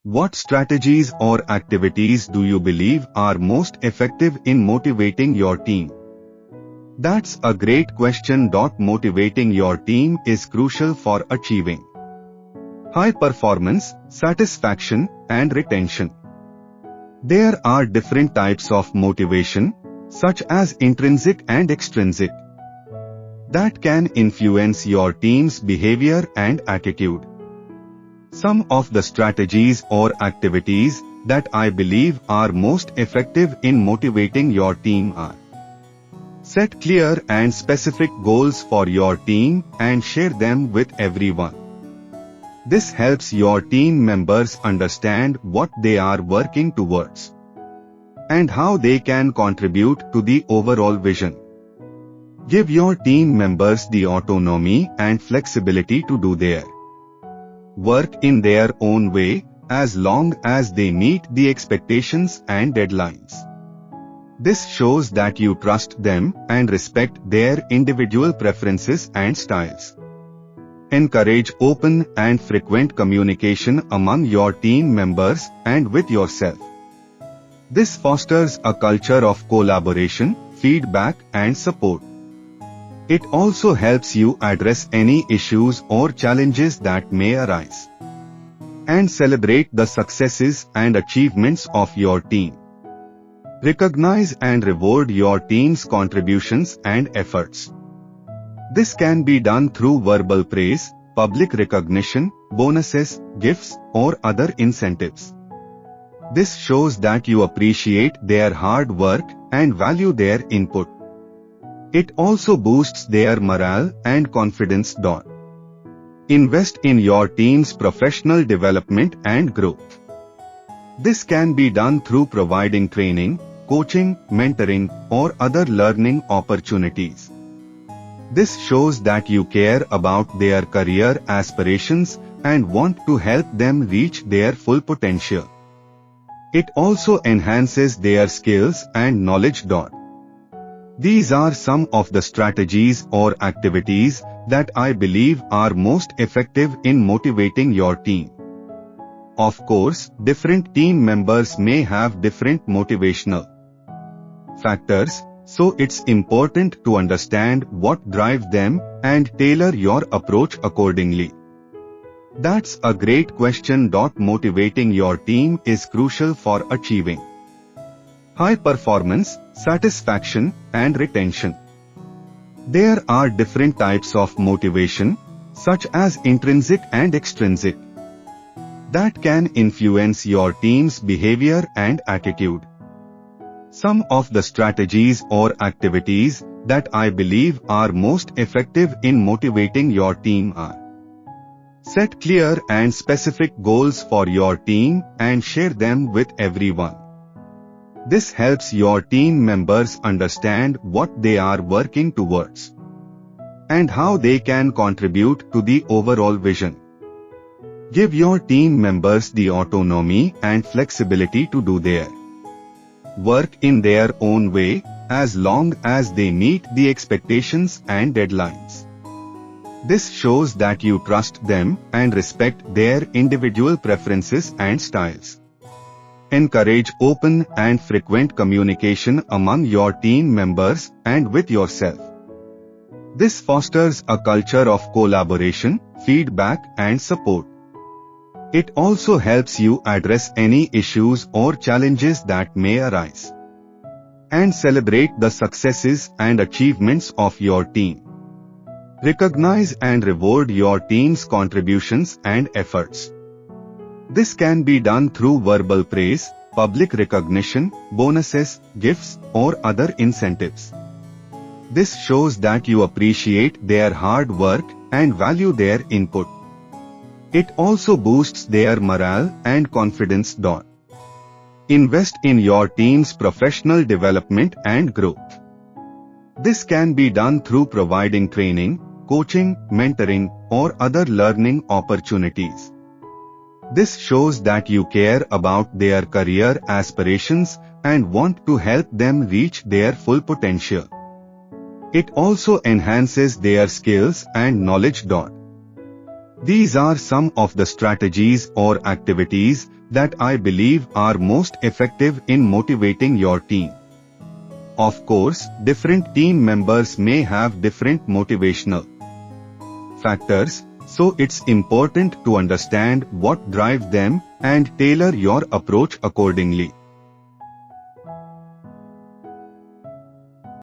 What strategies or activities do you believe are most effective in motivating your team? That's a great question. Motivating your team is crucial for achieving high performance, satisfaction, and retention. There are different types of motivation, such as intrinsic and extrinsic, that can influence your team's behavior and attitude. Some of the strategies or activities that I believe are most effective in motivating your team are: set clear and specific goals for your team and share them with everyone. This helps your team members understand what they are working towards and how they can contribute to the overall vision. Give your team members the autonomy and flexibility to do their work in their own way, as long as they meet the expectations and deadlines. This shows that you trust them and respect their individual preferences and styles. Encourage open and frequent communication among your team members and with yourself. This fosters a culture of collaboration, feedback, and support. It also helps you address any issues or challenges that may arise and celebrate the successes and achievements of your team. Recognize and reward your team's contributions and efforts. This can be done through verbal praise, public recognition, bonuses, gifts, or other incentives. This shows that you appreciate their hard work and value their input. It also boosts their morale and confidence. Invest in your team's professional development and growth. This can be done through providing training, coaching, mentoring, or other learning opportunities. This shows that you care about their career aspirations and want to help them reach their full potential. It also enhances their skills and knowledge. These are some of the strategies or activities that I believe are most effective in motivating your team. Of course, different team members may have different motivational factors, so it's important to understand what drives them and tailor your approach accordingly. That's a great question. Motivating your team is crucial for achieving high performance, satisfaction, and retention. There are different types of motivation, such as intrinsic and extrinsic, that can influence your team's behavior and attitude. Some of the strategies or activities that I believe are most effective in motivating your team are: set clear and specific goals for your team and share them with everyone. This helps your team members understand what they are working towards and how they can contribute to the overall vision. Give your team members the autonomy and flexibility to do their work in their own way, as long as they meet the expectations and deadlines. This shows that you trust them and respect their individual preferences and styles. Encourage open and frequent communication among your team members and with yourself. This fosters a culture of collaboration, feedback, and support. It also helps you address any issues or challenges that may arise and celebrate the successes and achievements of your team. Recognize and reward your team's contributions and efforts. This can be done through verbal praise, public recognition, bonuses, gifts, or other incentives. This shows that you appreciate their hard work and value their input. It also boosts their morale and confidence. Invest in your team's professional development and growth. This can be done through providing training, coaching, mentoring, or other learning opportunities. This shows that you care about their career aspirations and want to help them reach their full potential. It also enhances their skills and knowledge. These are some of the strategies or activities that I believe are most effective in motivating your team. Of course, different team members may have different motivational factors, so it's important to understand what drives them and tailor your approach accordingly.